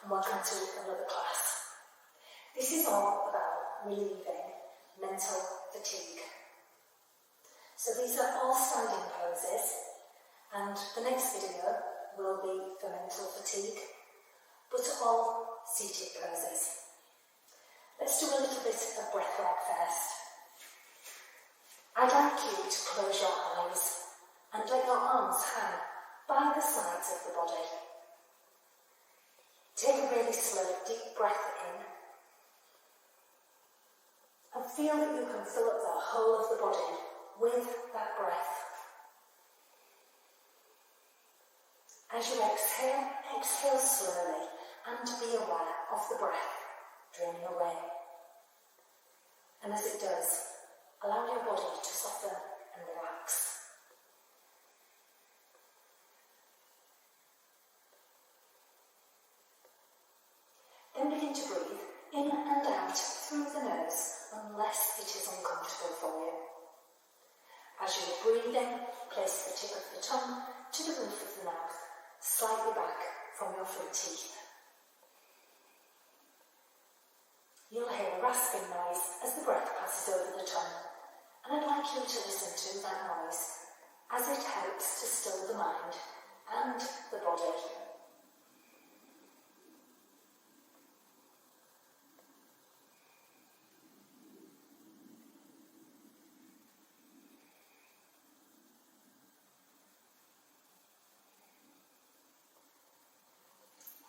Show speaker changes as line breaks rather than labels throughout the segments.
and welcome to another class. This is all about relieving mental fatigue. So these are all standing poses, and the next video will be for mental fatigue, but all seated poses. Let's do a little bit of breath work first. I'd like you to close your eyes and let your arms hang by the sides of the body. Take a really slow, deep breath in and feel that you can fill up the whole of the body with that breath. As you exhale, exhale slowly and be aware of the breath draining away. And as it does, allow your body to soften and relax. Then begin to breathe in and out through the nose unless it is uncomfortable for you. As you are breathing, place the tip of the tongue to the roof of the mouth, slightly back from your front teeth. You'll hear a rasping noise as the breath passes over the tongue, and I'd like you to listen to that noise as it helps to still the mind and the body.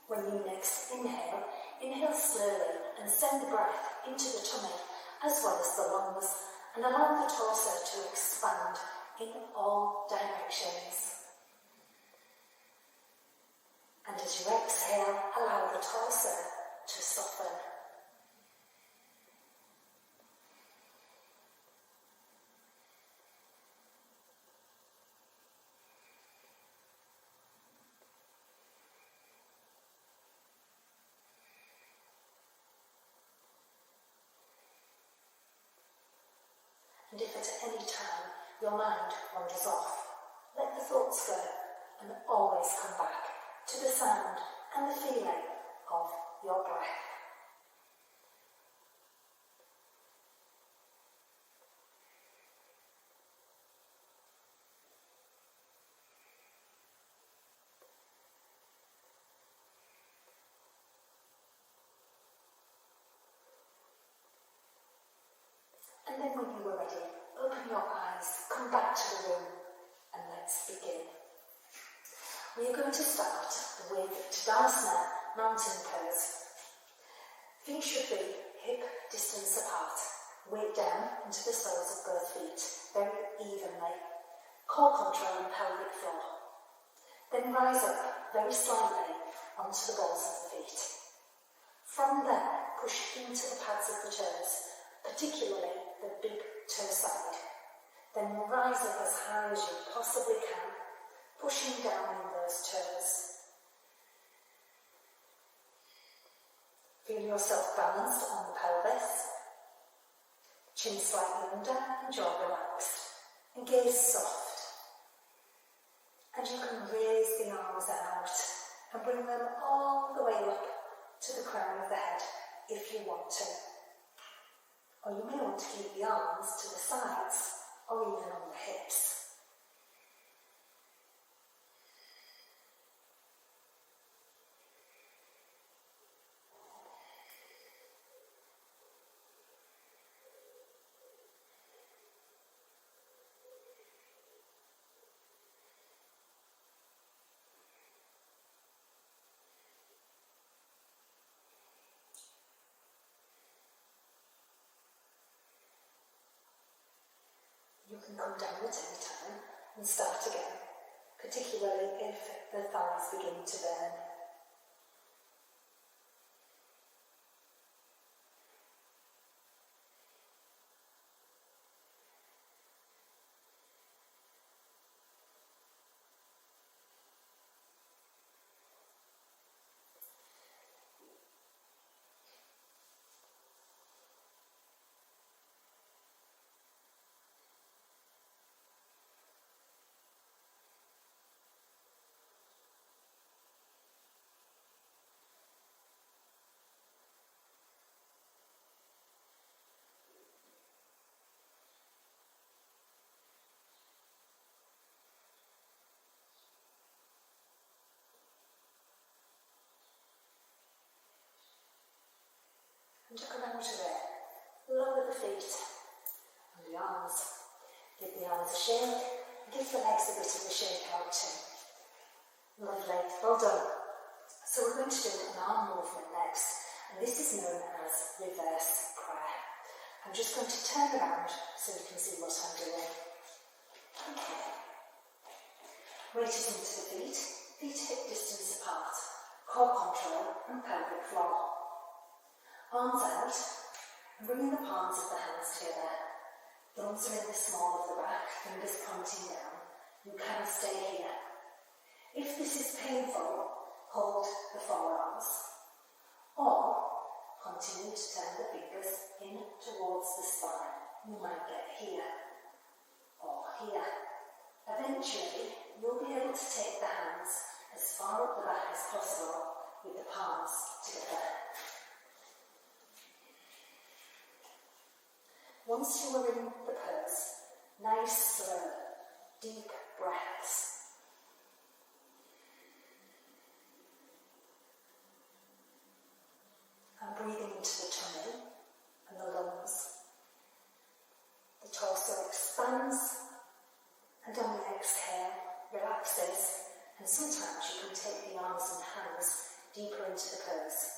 When you next inhale, inhale slowly and send the breath into the tummy as well as the lungs, and allow the torso to expand in all directions. And as you exhale, allow the torso to soften. And if at any time your mind wanders off, let the thoughts go and always come back to the sound and the feeling of your breath. And then when you are ready, open your eyes, come back to the room, and let's begin. We are going to start with Tadasana mountain pose. Feet should be hip distance apart, weight down into the soles of both feet, very evenly. Core control and pelvic floor. Then rise up very slightly onto the balls of the feet. From there, push into the pads of the toes, particularly the big toe side. Then rise up as high as you possibly can, pushing down on those toes. Feel yourself balanced on the pelvis, chin slightly under and jaw relaxed, and gaze soft. And you can raise the arms out and bring them all the way up to the crown of the head if you want to. Or you may want to keep the arms to the sides or even on the hips. You can come down at any time and start again, particularly if the thighs begin to burn. and to come out of it. Lower the feet and the arms. Give the arms a shake, and give the legs a bit of a shake out too. Lovely, well done. So we're going to do an arm movement next, and this is known as reverse prayer. I'm just going to turn around so you can see what I'm doing. Okay. Weight is into the feet, feet hip distance apart, core control and pelvic floor. Arms out, and bringing the palms of the hands together. Thumbs are in the small of the back, fingers pointing down. You can stay here. If this is painful, hold the forearms. Or continue to turn the fingers in towards the spine. You might get here or here. Eventually, you'll be able to take the hands as far up the back as possible with the palms together. Once you are in the pose, nice, slow, deep breaths. And breathing into the tummy and the lungs. The torso expands, and on the exhale, relaxes, and sometimes you can take the arms and hands deeper into the pose.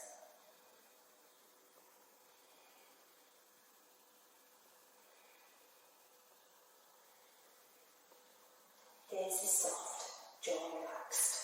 Gaze is soft, jaw relaxed.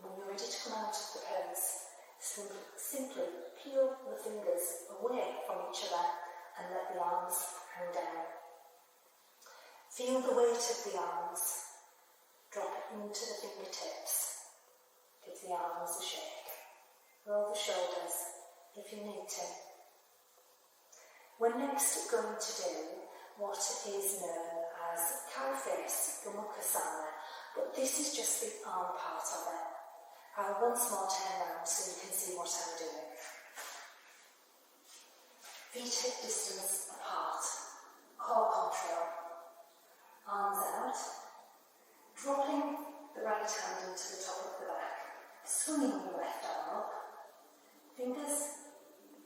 When you're ready to come out of the pose, simply peel the fingers away from each other and let the arms hang down. Feel the weight of the arms drop into the fingertips. Give the arms a shake. Roll the shoulders if you need to. We're next going to do what is known as cow face Gomukhasana, but this is just the arm part of it. I'll once more turn around so you can see what I'm doing. Feet hip distance apart, core control. Arms out, dropping the right hand into the top of the back, swinging the left arm up. Fingers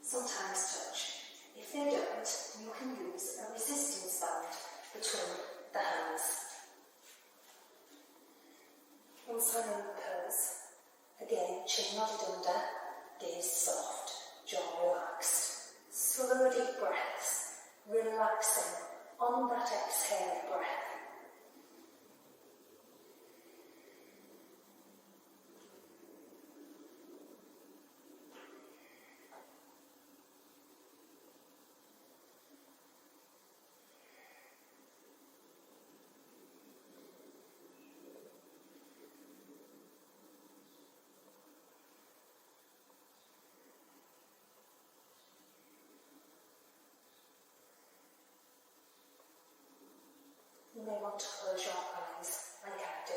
sometimes touch. If they don't, you can use a resistance band between the hands. Once I'm in the pose, again, chin nodded under, gaze soft, jaw relaxed. Slow deep breaths, relaxing on that exhale breath. You may want to close your eyes like I do.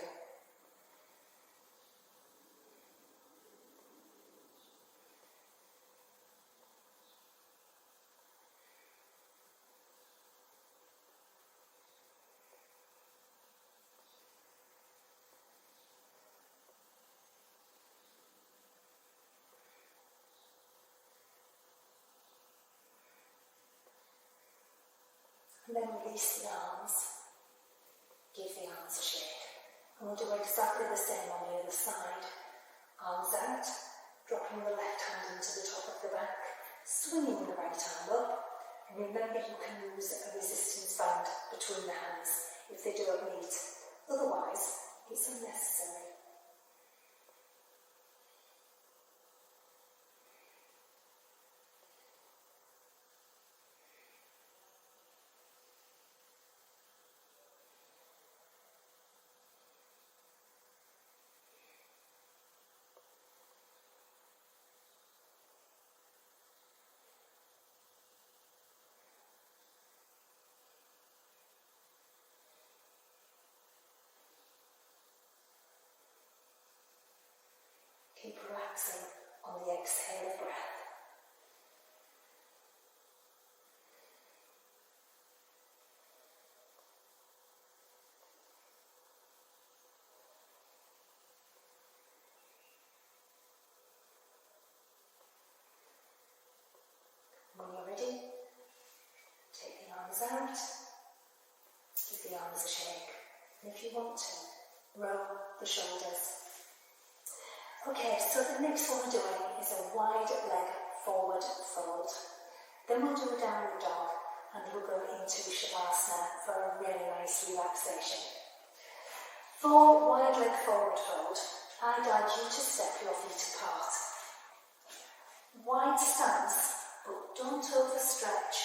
And then release the arms. Give the arms a shake. And we'll do exactly the same on the other side. Arms out, dropping the left hand into the top of the back, swinging the right arm up. And remember, you can use a resistance band between the hands if they don't meet. Otherwise, it's unnecessary. relaxing on the exhale of breath. When you're ready, take the arms out, give the arms a shake, and if you want to, roll the shoulders. Okay, so the next one we're doing is a wide leg forward fold. Then we'll do a downward dog and we'll go into Shavasana for a really nice relaxation. For wide leg forward fold, I'd like you to step your feet apart. Wide stance, but don't overstretch.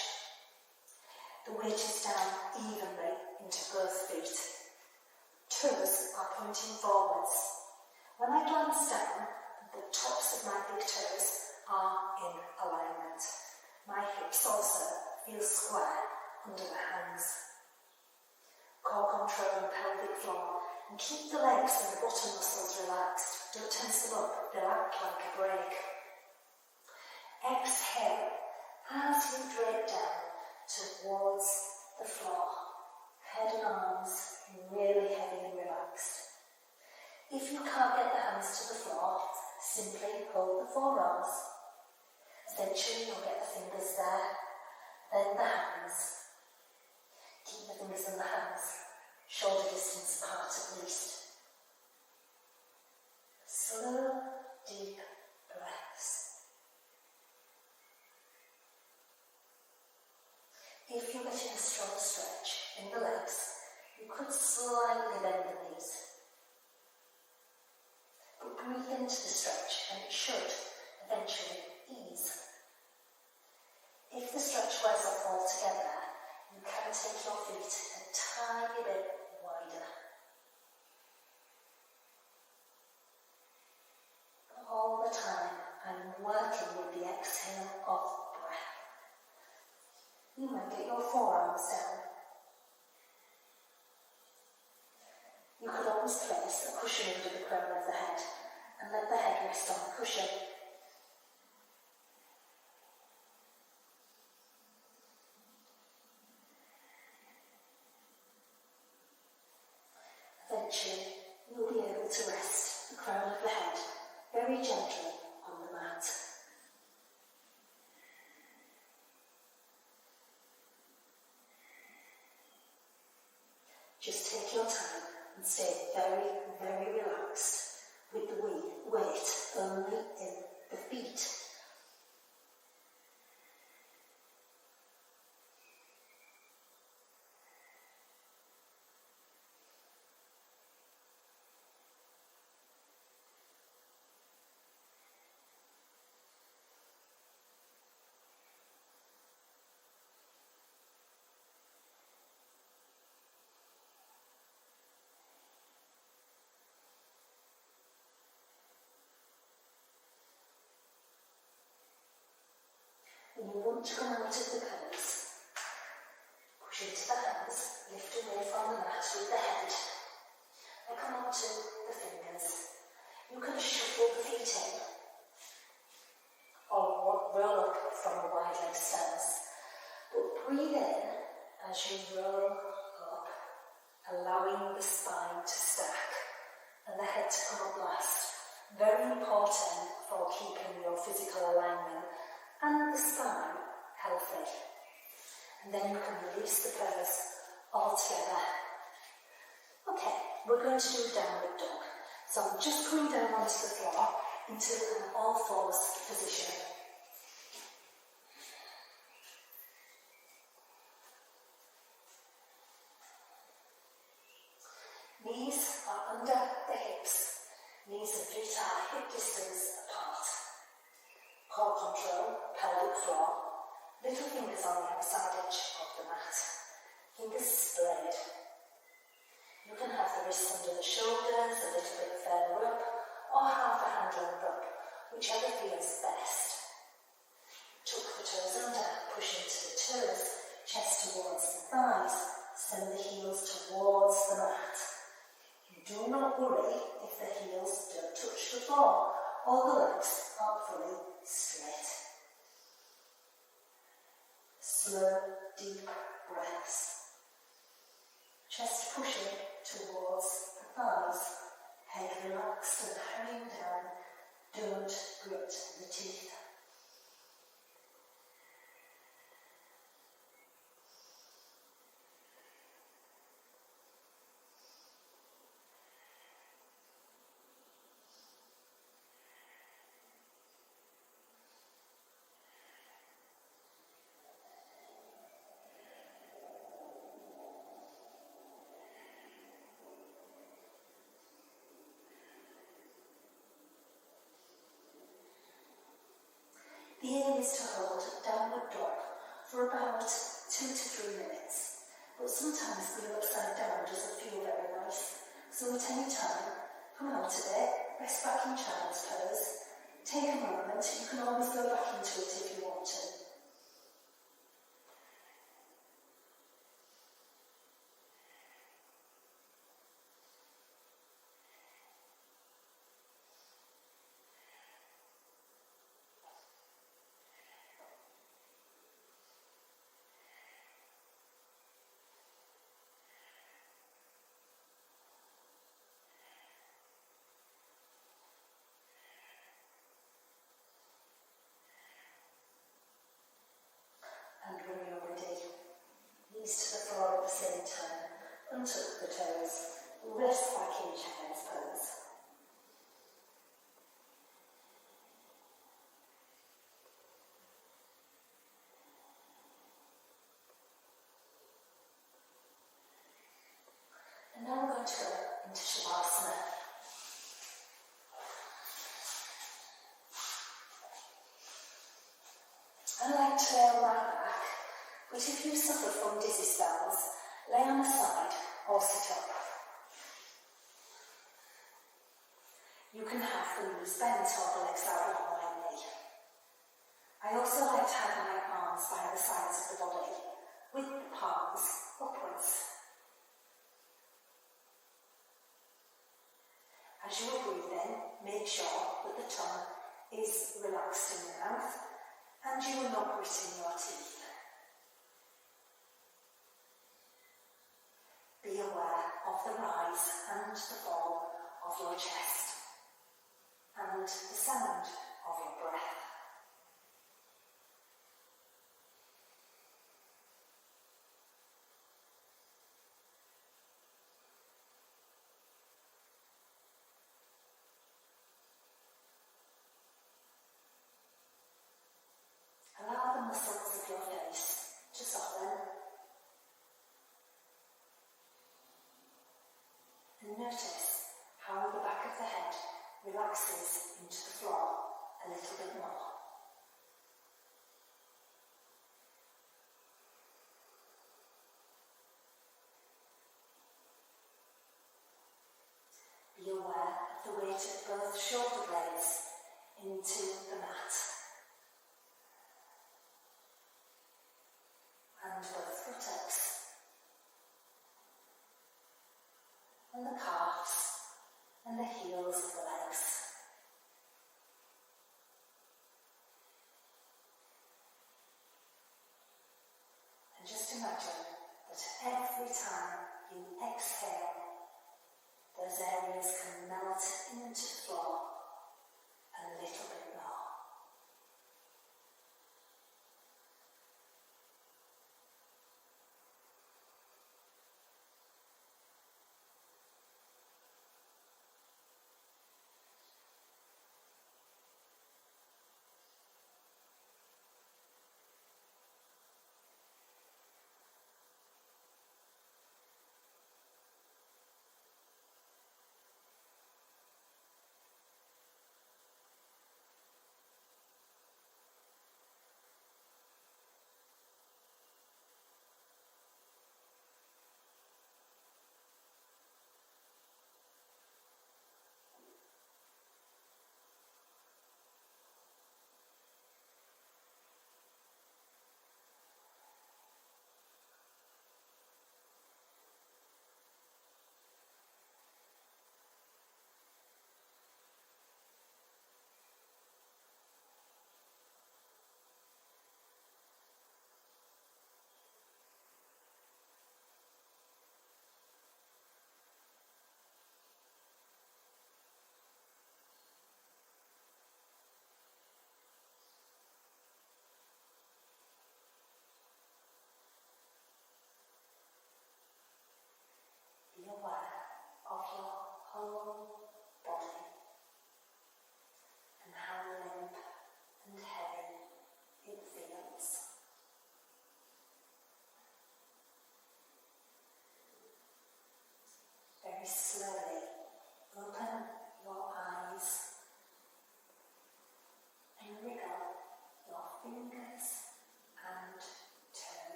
The weight is down evenly into both feet. Toes are pointing forwards. When I glance down, the tops of my big toes are in alignment. My hips also feel square under the hands. Core control and pelvic floor, and keep the legs and the bottom muscles relaxed. Don't tense them up, they'll act like a brake. Exhale as you drape down towards the floor. Head and arms really heavy and relaxed. If you can't get the hands to the floor, simply hold the forearms. Eventually you'll get the fingers there, then the hands. Keep the fingers and the hands shoulder distance apart at least. Slow, deep breaths. If you're getting a strong stretch in the legs, you could slightly bend the knees. But breathe into the stretch and it should eventually ease. If the stretch wears off altogether, you can take your feet a tiny bit wider. All the time, I'm working with the exhale of breath. You might get your forearms down. You could always place a cushion under the crown of the head and let the head rest on the cushion. Eventually, you'll be able to rest the crown of the head very gently on the mat. Just take your time and stay very, very relaxed with the weight only in the feet. When you want to come out of the pose, push into the hands, lift away from the mat with the head, and come on to the fingers. You can shuffle the feet in, or roll up from a wide leg stance. But breathe in as you roll up, allowing the spine to stack and the head to come up last. Very important for keeping your physical alignment and the spine healthy. And then you can release the pose altogether. Okay, we're going to do a downward dog. So I'm just coming down onto the floor into an all fours position. Knees are under the hips. Knees and feet are hip distance apart. Core control, pelvic floor, little fingers on the outside edge of the mat. Fingers splayed. You can have the wrists under the shoulders, a little bit further up, or half a hand length up, whichever feels best. Tuck the toes under, push into the toes, chest towards the thighs, send the heels towards the mat. Do not worry if the heels don't touch the floor. all the legs are fully straight. Slow, deep breaths. Chest pushing towards the thighs, head relaxed and hanging down. Don't grit the teeth. The aim is to hold downward dog for about 2 to 3 minutes, but sometimes being upside down doesn't feel very nice, so at any time, come out of it, rest back in child's pose, take a moment, you can always go back into it if you want to. And when you're ready, knees to the floor at the same time, untuck the toes, rest back in child's pose. And now we're going to go into Shavasana. I like to lay on my back, but if you suffer from dizzy spells, lay on the side or sit up. You can have the knees bent or the legs out long like me. I also like to have my arms by the sides of the body, with the palms upwards. As you are breathing, make sure that the tongue is relaxed in the mouth and you are not gritting your teeth. Be aware of the rise and the fall of your chest and the sound of your breath. Allow the muscles of your face to soften and notice how the back of the head relaxes into the floor a little bit more. Be aware of the weight of both shoulder blades into the mat and both buttocks and the calves and the heels of the legs. And just imagine that every time you exhale, those areas can melt into the floor a little bit more.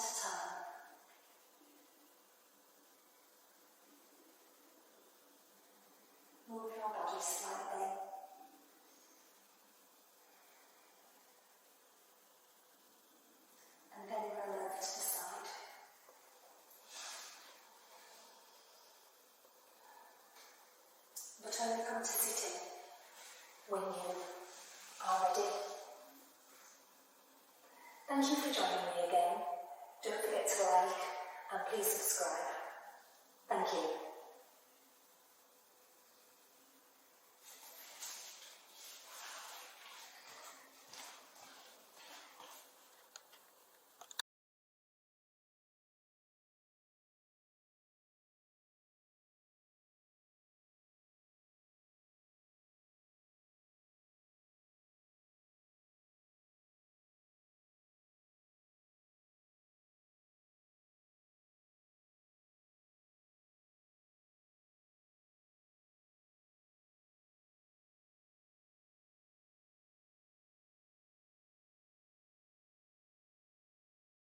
to turn. Move your body slightly. And then roll over to the side. But only come to sitting when you are ready. Thank you for joining me.